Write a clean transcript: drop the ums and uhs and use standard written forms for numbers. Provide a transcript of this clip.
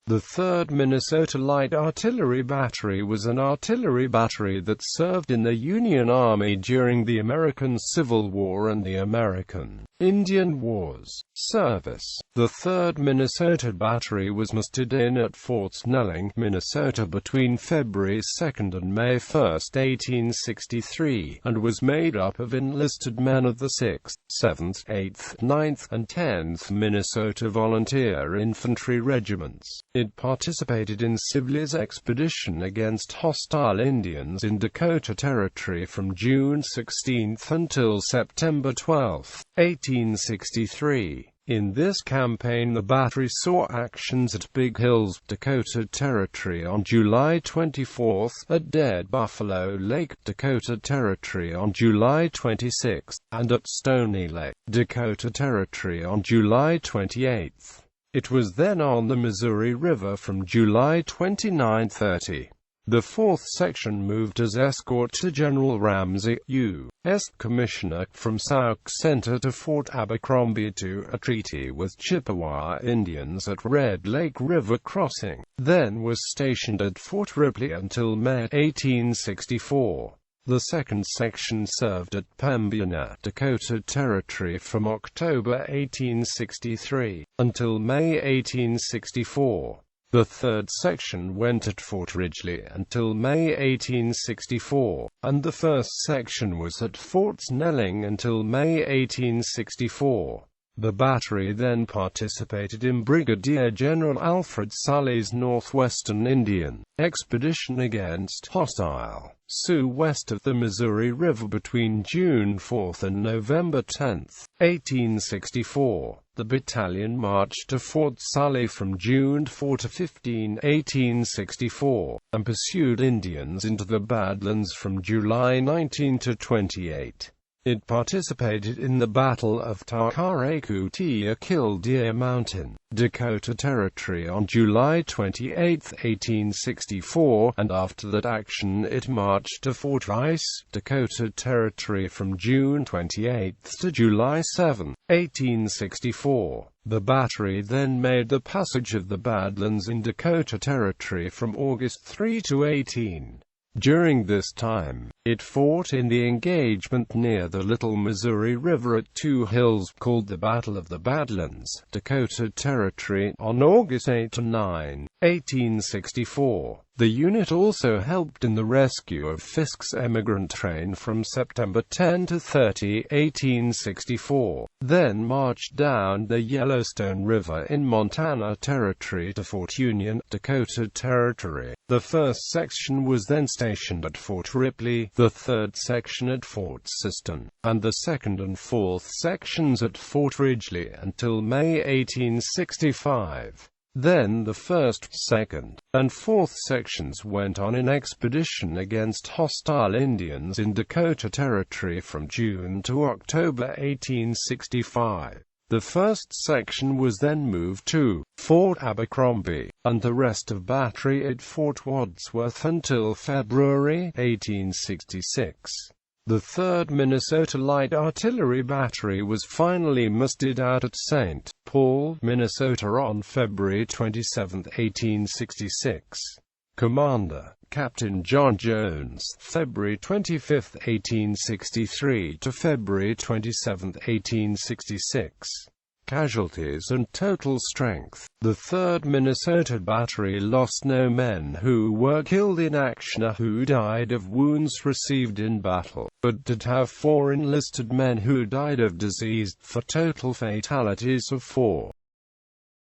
The 3rd Minnesota Light Artillery Battery was an artillery battery that served in the Union Army during the American Civil War and the American Indian Wars. Service. The 3rd Minnesota Battery was mustered in at Fort Snelling, Minnesota between February 2 and May 1, 1863, and was made up of enlisted men of the 6th, 7th, 8th, 9th, and 10th Minnesota Volunteer Infantry Regiments. It participated in Sibley's expedition against hostile Indians in Dakota Territory from June 16 until September 12, 1863. In this campaign the battery saw actions at Big Hills, Dakota Territory on July 24, at Dead Buffalo Lake, Dakota Territory on July 26, and at Stony Lake, Dakota Territory on July 28. It was then on the Missouri River from July 29–30. The 4th Section moved as escort to General Ramsey, U.S. Commissioner, from Sauk Center to Fort Abercrombie to a treaty with Chippewa Indians at Red Lake River Crossing, then was stationed at Fort Ripley until May 1864. The 2nd Section served at Pembina, Dakota Territory from October 1863 until May 1864. The 3rd Section went at Fort Ridgely until May 1864, and the 1st Section was at Fort Snelling until May 1864. The battery then participated in Brigadier General Alfred Sully's Northwestern Indian expedition against hostile Sioux west of the Missouri River between June 4 and November 10, 1864. The battalion marched to Fort Sully from June 4 to 15, 1864, and pursued Indians into the Badlands from July 19 to 28. It participated in the Battle of Takarakoutia Killdeer Mountain, Dakota Territory on July 28, 1864, and after that action it marched to Fort Rice, Dakota Territory from June 28 to July 7, 1864. The battery then made the passage of the Badlands in Dakota Territory from August 3 to 18. During this time, it fought in the engagement near the Little Missouri River at Two Hills, called the Battle of the Badlands, Dakota Territory, on August 8 to 9, 1864. The unit also helped in the rescue of Fisk's emigrant train from September 10 to 30, 1864, then marched down the Yellowstone River in Montana Territory to Fort Union, Dakota Territory. The 1st Section was then stationed at Fort Ripley, the 3rd Section at Fort Siston, and the 2nd and 4th Sections at Fort Ridgely until May 1865. Then the 1st, 2nd, and 4th Sections went on an expedition against hostile Indians in Dakota Territory from June to October 1865. The 1st Section was then moved to Fort Abercrombie, and the rest of battery at Fort Wadsworth until February 1866. The 3rd Minnesota Light Artillery Battery was finally mustered out at St. Paul, Minnesota on February 27, 1866. Commander, Captain John Jones, February 25, 1863 to February 27, 1866. Casualties and total strength. The 3rd Minnesota Battery lost no men who were killed in action or who died of wounds received in battle, but did have 4 enlisted men who died of disease, for total fatalities of 4.